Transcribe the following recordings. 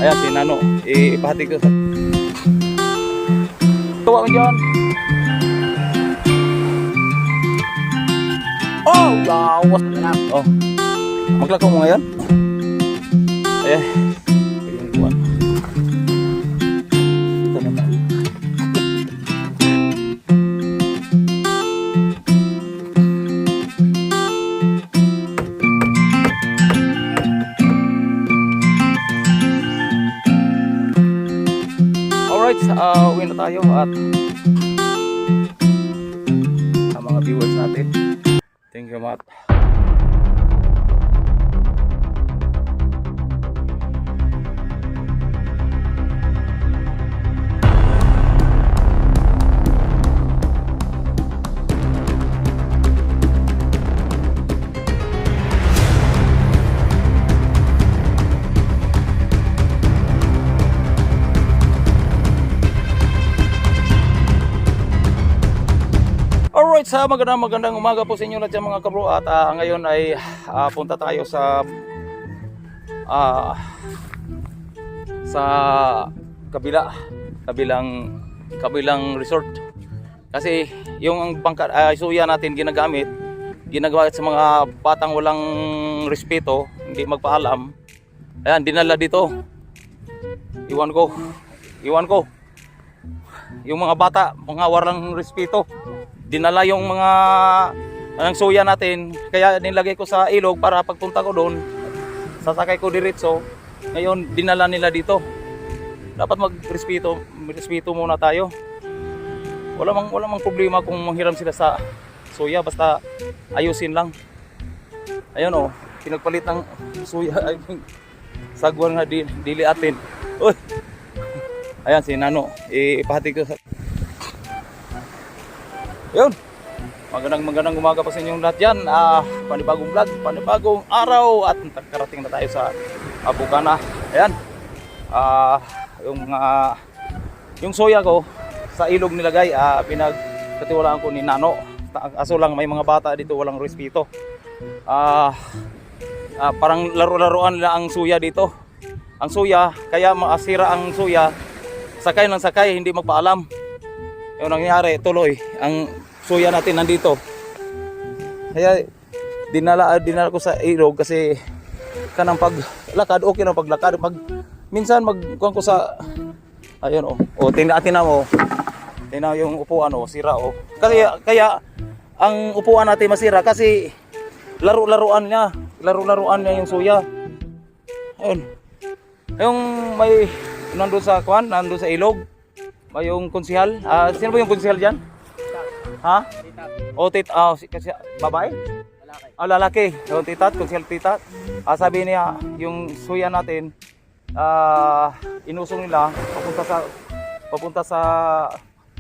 Ayan si Nano, ipahati ko sa tuwa mo dyan. Oh, lawas na. Oh, maglakaw mo ngayon. Ayan. Ito na tayo. Alright, uwi na tayo at sa mga viewers natin. Thank you, Matt. Alright, sa magandang umaga po sa inyo lahat mga kabro. At ngayon ay punta tayo sa kabilang resort. Kasi yung suya natin ginagawa sa mga batang walang respeto, hindi magpaalam. Ayan, dinala dito. Iwan ko. Yung mga bata, mga walang respeto, dinala yung mga suya natin, kaya nilagay ko sa ilog para pagpunta ko doon sasakay ko diretso. Ngayon dinala nila dito. Dapat magrespeto muna tayo. Wala mang problema kung manghiram sila sa suya, basta ayusin lang. Ayun oh, pinagpalit ng suya ay sagwan nga dili atin. Uy, ayan si Nano, ipahati ko sa yun. Magandang umaga pa sa inyong lahat dyan. Panibagong vlog, panibagong araw. At karating na tayo sa Bukana. Ayan. Yung soya ko sa ilog nilagay, pinagkatiwalaan ko ni Nano. Aso lang may mga bata dito walang respeto. Parang laro-laruan nila ang suya dito. Ang suya, kaya maasira ang suya. Sakay ng sakay, hindi magpaalam. Yung nangyari, tuloy ang suya natin nandito. Kaya dinala ko sa ilog kasi kanang paglakad okay na paglakad. Minsan magkuhan ko sa ayun tingnan mo. Tingnan yung upuan sira Kaya ang upuan natin masira kasi laro-laruan niya yung suya. Ayun. Yung may nandun sa ilog. May yung konsihal. Sino ba yung konsihal diyan? Ha? Kasi babae? Lalaki. Yung titat, konsihal titat. Sabi niya, yung suya natin, inusong nila papunta sa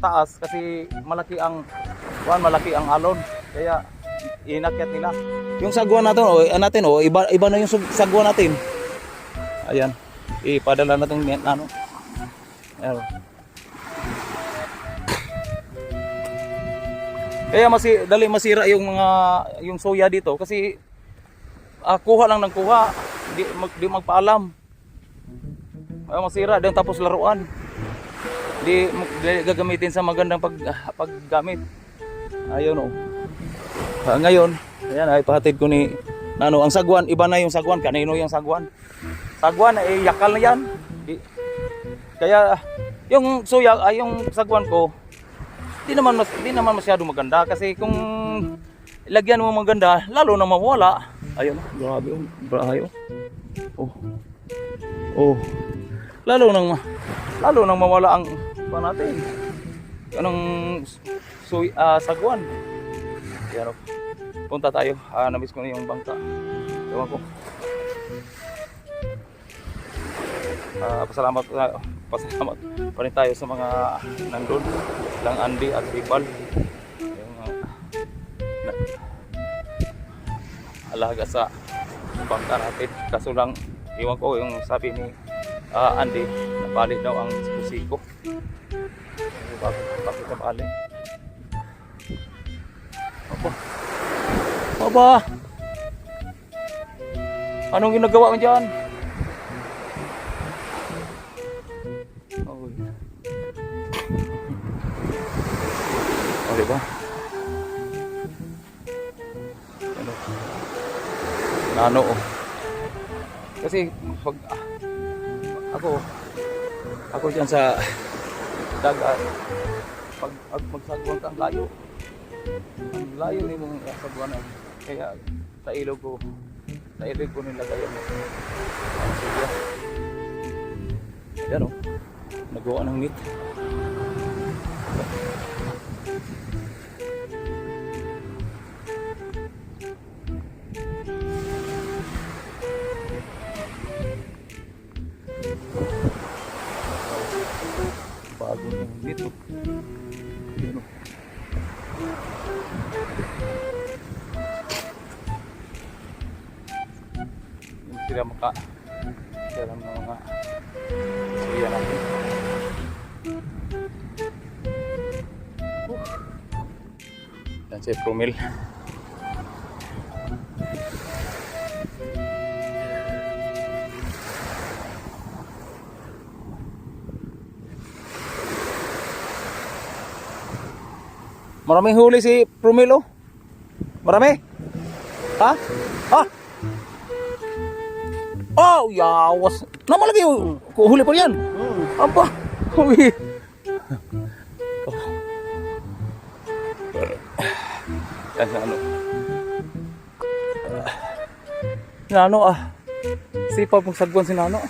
taas kasi malaki ang alon. Kaya inakyat nila. Yung sagwa natin, iba na yung sagwa natin. Ayan. Ipadala natin ano. Ayan. Kaya dali masira yung soya dito kasi kuha lang ng kuha, di magpaalam. Masira din tapos laruan. Di gagamitin sa magandang paggamit. Ayun ngayon, ayan ay pahatid ko ni Nano. Ang sagwan, iba na yung sagwan. Kanino yung sagwan? Sagwan yakal na yan. Kaya yung soya yung sagwan ko di naman masyado maganda kasi kung ilagyan mo maganda lalo na mawala. Ayun, grabe brahayo. Lalo nang mawala ang natin. Anong sagwan. Yan punta tayo. Namiss ko na yung bangka. Ewan ko. Pasalamat pa rin tayo sa mga nandun lang Andy at Bipal yung alaga sa bangka natin. Kaso lang iwan ko yung sabi ni Andy napalit daw ang siko. Bakit napalit? Aba, anong ginagawa mo dyan? ba? Ano? Nano oh. Kasi pag ako diyan sa dagat, pag magsagwan ka ang layo. Ang layo ni mong sagwanan. Kaya sa ilog ko nilagay ang suya. Ayan o, nagawa ng meat. Bago ng meat o. Ayan o. Sila ng mga suya natin. Yan si Promil. Maraming huli si Promil oh. Marami? Ha? Ha? Oh, yawas. Nama lagi huli pa yan. Apa? Huli. Yan sa ano. Nano ah. Sipa pong sagwan si Nano.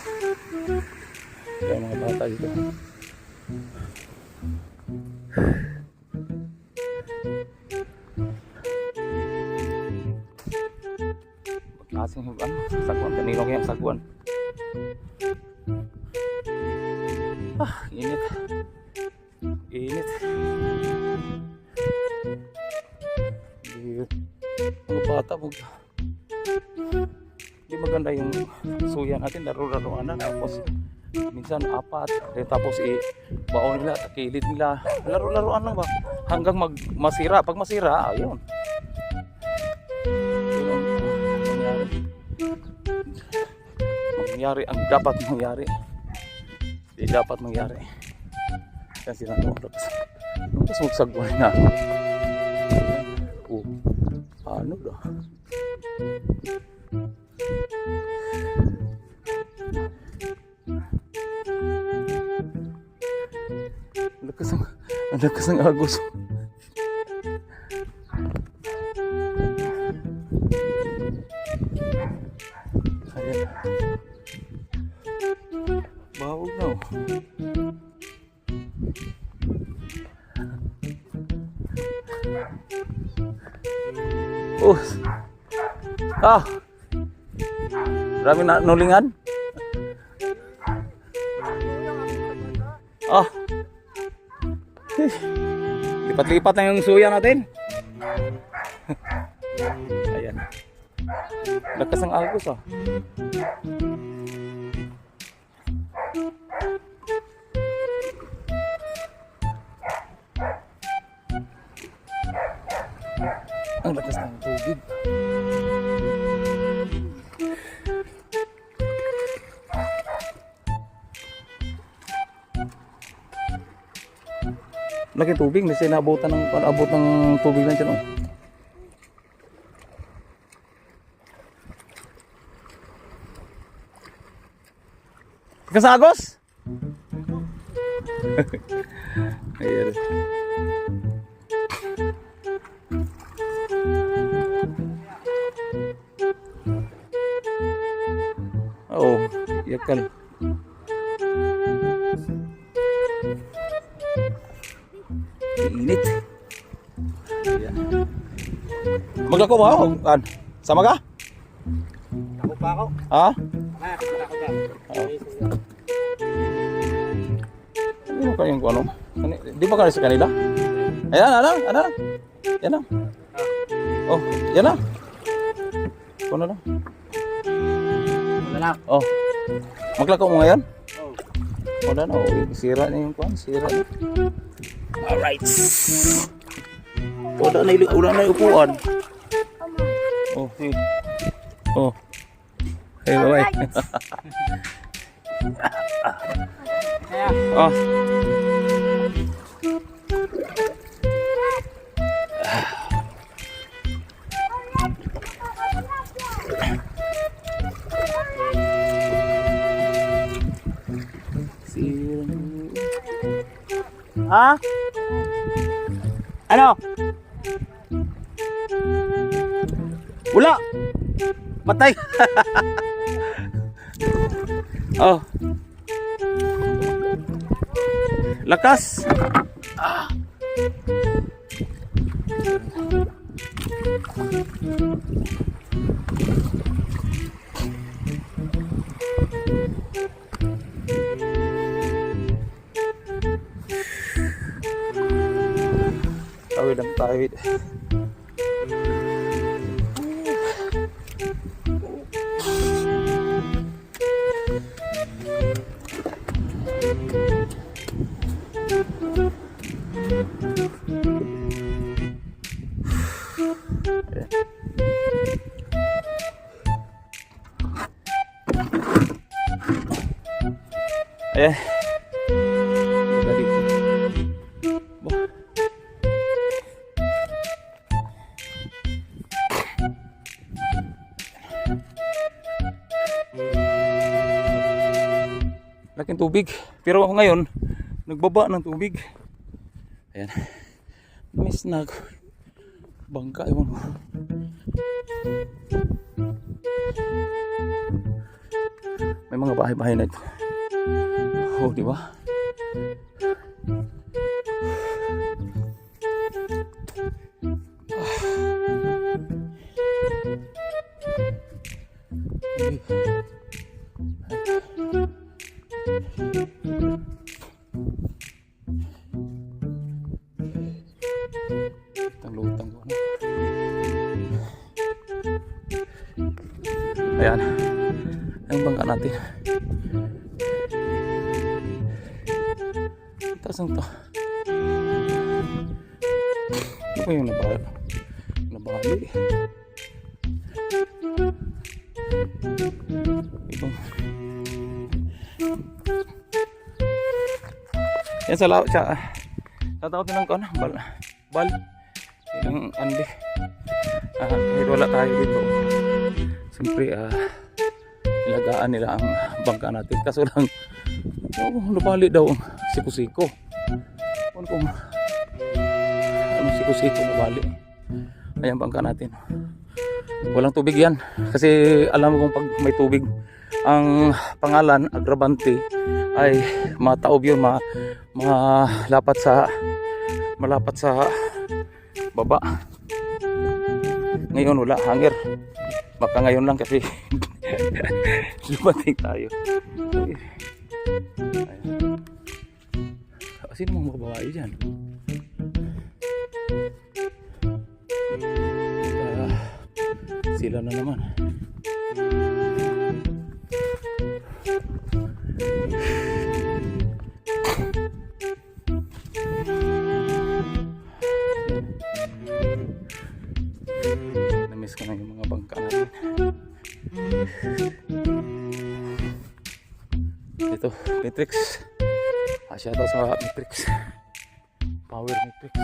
Yan mga bata dito. Asing ano, sagwan kanino kaya sagwan. Init. Init. Mga bata mo. Di maganda yung suya natin, laro-laruan na tapos minsan apat, tapos baon nila, takilid nila, laro-laruan lang ba hanggang masira. Pag masira, ayun. Mangyari ang dapat mangyari. Di dapat mangyari. Kasi tapos magsagwan na. Ano daw? Ang lakas ng agos. Ayan. Bawag na oh. Marami na nulingan. Lipat-lipat na yung suya natin. Ayan. Lakas ang agos ah. Ang lakas ng tubig. Laki tubig, may sinabutan ng abot ng tubig na dyan oh. Kasagos? Ayan. Oh, yakal. Init. Ayan. Maglako ba ako? Sama ka? Ako pa ako. Ha? Nakakita ako dyan. Ano kayong ano? Di ba kayo sa kanila? Ayan, ano? Yan na. Oh, yan na. Kung na lang. Wala lang. Oh. Maglako mo ngayon? Oh. Wala na. Oh, sira na yung kwan. Sira na. Alright. Wala na yung upuan. Oh, hey. Oh. Hey, bye-bye. Oh. Ha? Ano? Wala! Patay! Oh. Lakas! Ah. Tawid ang tawid. Ayan. Ganda dito. Bah. Laking tubig. Pero ngayon, nagbaba ng tubig. Ayan. Miss na bangka. Ewan mo. May mga bahay-bahay na ito. Oh, di ba? Lutang ko, ano? Ayan. Ang bangka natin. Taas ang to. Ano ba yung nabali? Ibang yan sa laot siya. Tatawag ng kon bal ilang andi. Kahit wala tayo dito, siyempre ilagaan nila ang bangka natin. Kaso lang nabali daw ang siko-siko. Ano kung anong siko-siko nabali? Ayan bangka natin. Walang tubig yan. Kasi alam mo kung pag may tubig, ang pangalan, Agravante, ay mataob yun, malapat sa baba. Ngayon wala, hanger. Baka ngayon lang kasi lumating tayo. Ayan. Sino mga babae dyan? Sila na naman. Namiss ko na yung mga bangka natin. Ito, Matrix. Asya daw sa Matrix. Power Matrix.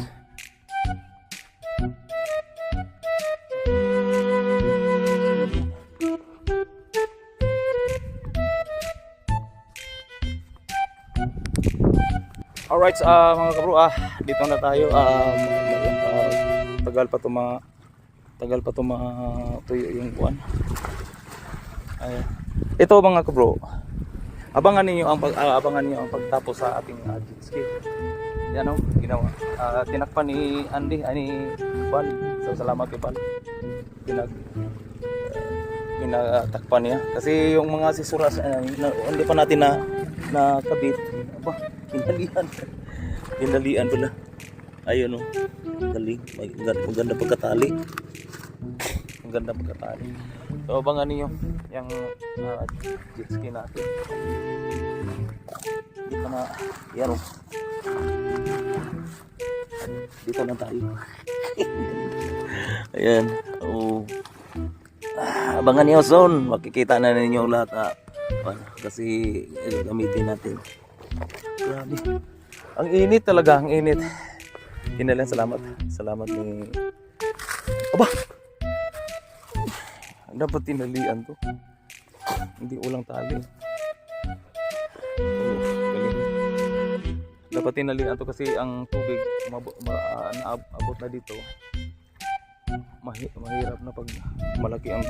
Alright, mga kabro, dito na tayo. Tagal pa tuyo yung buwan. Ito mga kabro, abangan niyo ang pagtapos sa ating jet ski. Yan ginawa. Tinakpan ni Andy, ni Bal. So, salamat kay Bal. Pinatakpan niya. Kasi yung mga sisura hindi pa natin na kabit. Aba, hinalian pala. Ayun galing. Maganda pagkatali. Maganda pagkatali. So abangan niyo yung jet ski natin. Dito na yan dito na tayo. Ayan. Abangan niyo soon. Makikita na ninyo lahat kasi gamitin natin. Grabe. Ang init talaga, ang init. Hinalan, salamat ni aba, dapat tinalian to, hindi ulang tali. Galing. dapat tinalian to kasi ang tubig naabot na dito. Mahirap na pag malaki ang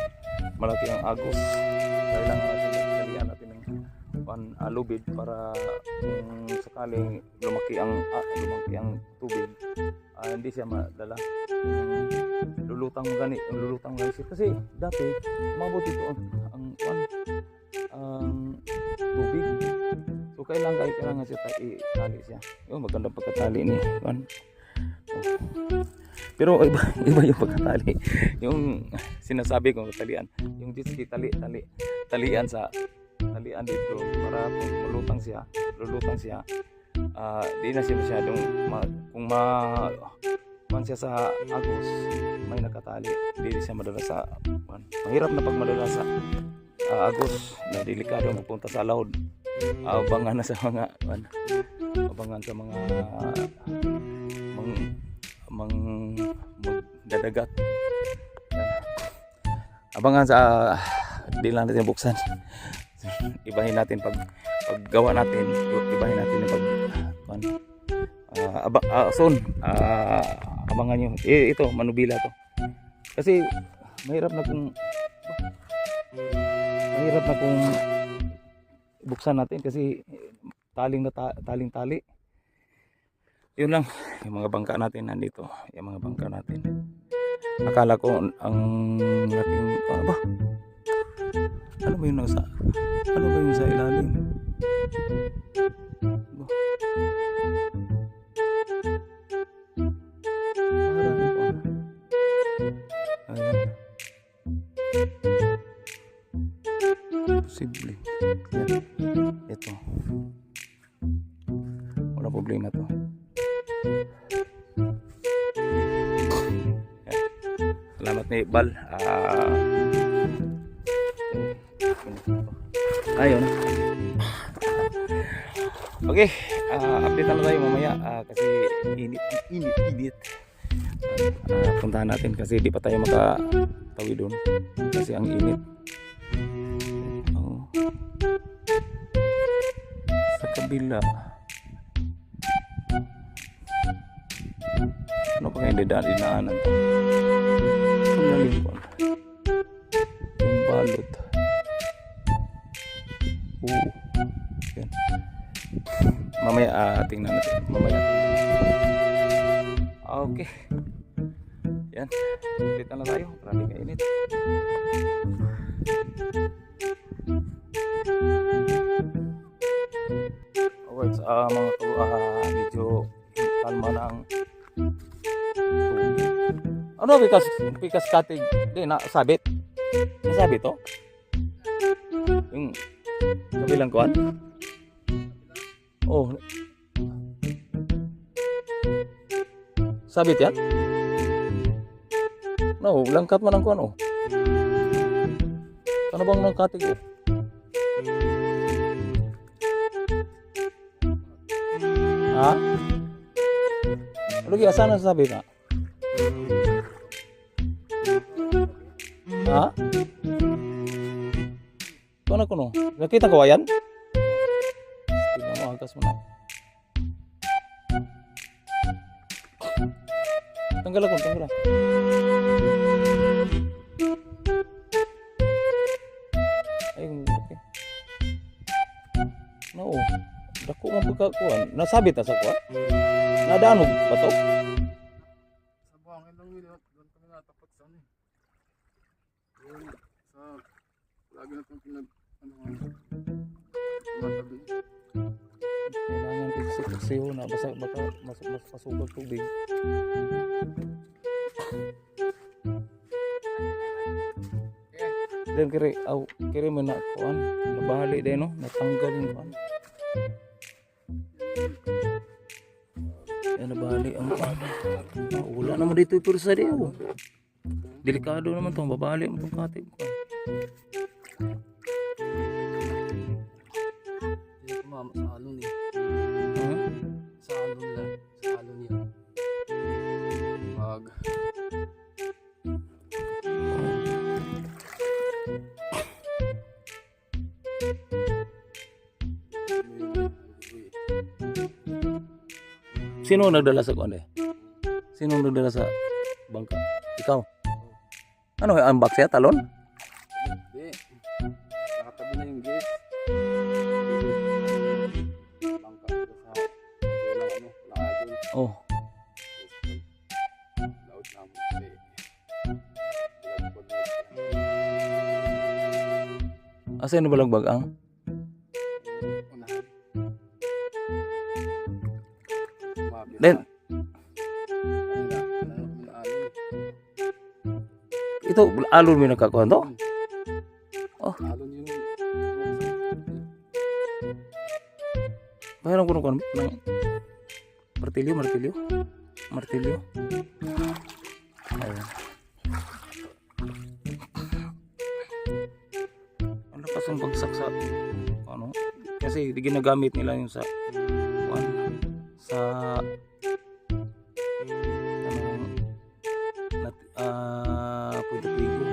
agos. Kailangan natin talian natin ng lubid para kung sakaling lumaki ang tubig, hindi siya madala. Lulutang gani siya kasi dati umabot dito ang tubig. So kailangan siya itali siya. Yung magandang pagkatali ni Juan. Pero iba yung pagkatali. Yung sinasabi kong talian, yung jet-ski talian dito para kung lulutang siya, di na siya masyadong kung man siya sa agos, may nakatali, di siya madala sa mahirap na pag madala sa agos, na delikado magpunta sa laod. Abangan sa mga magdadagat. Abangan sa di lang natin buksan. Ibahin natin paggawa natin, ibahin natin yung soon. Abangan nyo. Ito, manubila to. Kasi mahirap na kung buksan natin kasi tali. Yun lang, yung mga bangka natin nandito, akala ko ang laking ano ba yung sa ilalim? Ayan. Posible. Yan. Ito. Wala problema to. Salamat ni Iqbal. Ayun. Okay, update na tayo mamaya kasi init. Puntahan natin kasi di pa tayo makatawid doon kasi ang init. Sa kabila. Ano pa kayo dinaanan to? Ang lalim po. Yung balot. Yan. Mamaya tingnan natin. Okay. Yan. Update na lang tayo. Marami kainit. Alright. Medyo kalma na ang ano because cutting di na sabit. Nasabit to? Yung kabilang kuan? Oh. Sabit yan? No, langkat man ang kuan oh. Ano bang nang cutting oh? Ha? Lagi asan ang sabit na? Ha? Kung ako no? Nakita ko yan? Tingnan mo, agkas mo na. Tanggal ako. Ay, okay. No, dako ang pagkakuan. Nasabit na sa kuan? Nadaanog ba to? Sa buhangin lang nila, doon kami natapat sa ano. Doon sa lagi na itong tumatabi. Kailangan tiksiyo na basta baka mas pasubag tubig. Dan kiri man na kuan, nabahali din no, natanggal yung kuan. Yan nabahali ang kuan. Wala naman dito yung pursa di oh. Delikado naman to, babali mo tong katib ko. Hindi ko mama sa alon eh. Sa alon lang. Sa alon yan. Sino nagdala sa kuan? Sino nagdala sa bangka? Ikaw. Ano ang bakya talon? Hindi. Nakatabi na yung gate. Bangka ko sa walang ano, walang agol. Oh, Laot na mo kasi. Lagpod mo. asa ni balagbag ang? Unahan. Mabit Then na. Ayun na, ano, alon. ito alon mi nakakuha to? Oh. Alon yun. Mayroon ko ng martilyo. Ayun. Ang lakas ang bagsak sa ano? Kasi di ginagamit nila yung sa kuan sa Puerto.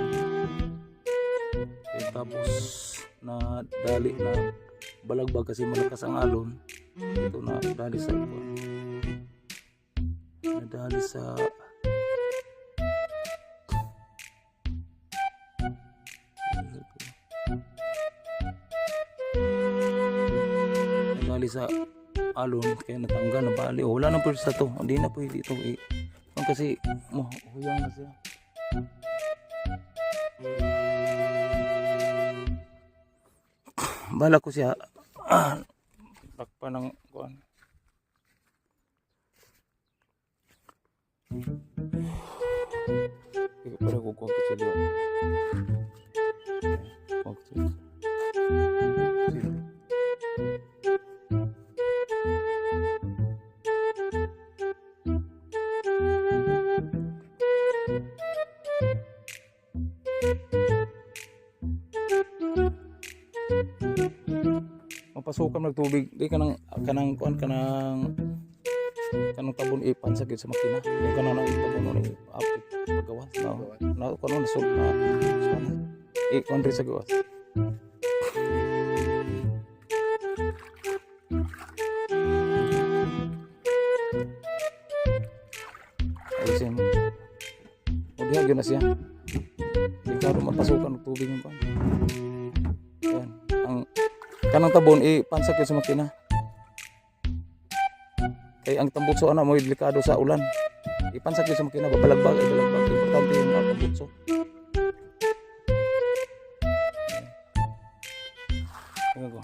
Tapos na dali na balagbag kasi malakas ang alon. Ito na dali sa nadali sa alon kaya natanggal na bali. Oh, wala nang pwersa to. Hindi na pwede ito kasi huyang na siya. Bala ko siya takpan ng kuan. Para ko kuha ko sila. Mapasukan ng tubig di kanang kuan kanang tabon ipansagid sa makina yung kanang tabon no apit paggawas na kuno na sul na kuan rin sa gawas. Ayun mo diha gyud na siya di ka mapasukan ng tubig yung kuan. Yan ang kanang tabon ipansagid sa makina. Kay ang tambutso ana mo delikado sa ulan. Ipansagid sa makina balagbag importante yung tambutso. Tingnan ko.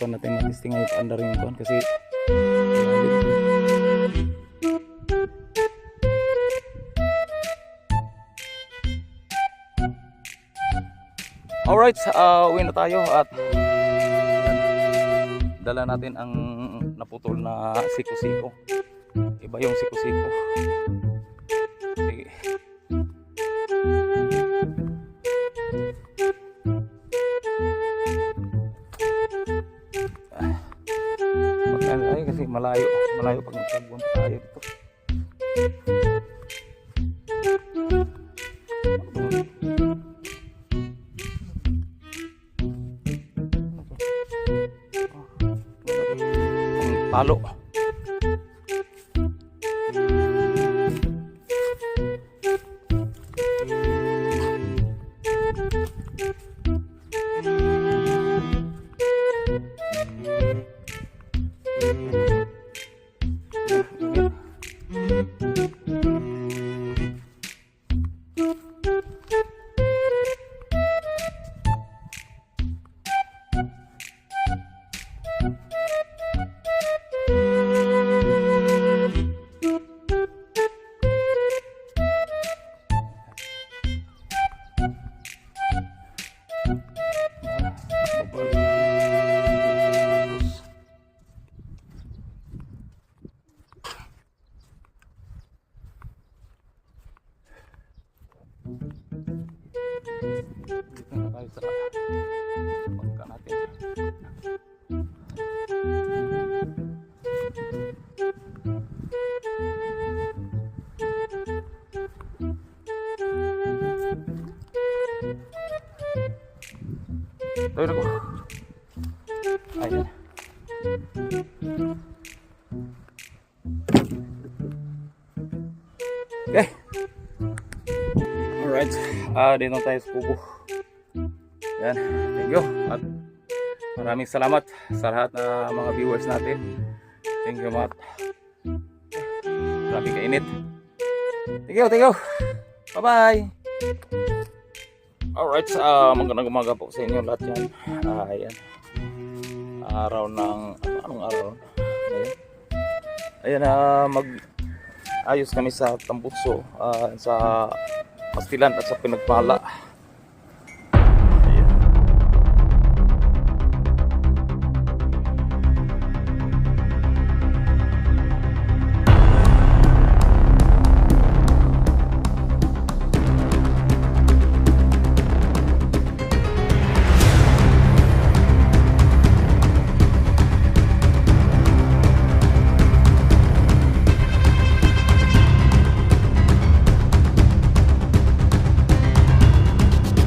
subukan natin matisting ngayon under yung kuhan kasi alright, uwi na tayo at dala natin ang naputol na siko-siko. Iba yung siko-siko. Sige. Ay, kasi malayo pag nagtagbuan tayo dito. Ang palo. Dito na tayo sa bangka natin. Tayo na ko. Ayan. Okay. Alright, dito tayo sa kubo. Yan, thank you. At maraming salamat sa lahat na mga viewers natin. Thank you mga. Grabe kainit. Thank you. Bye-bye. Alright, magandang umaga po sa inyo lahat yan. Ayan. Araw ng, anong araw? Ayan, ayos kami sa Tambutso, sa Pastilan at sa Pinagpala.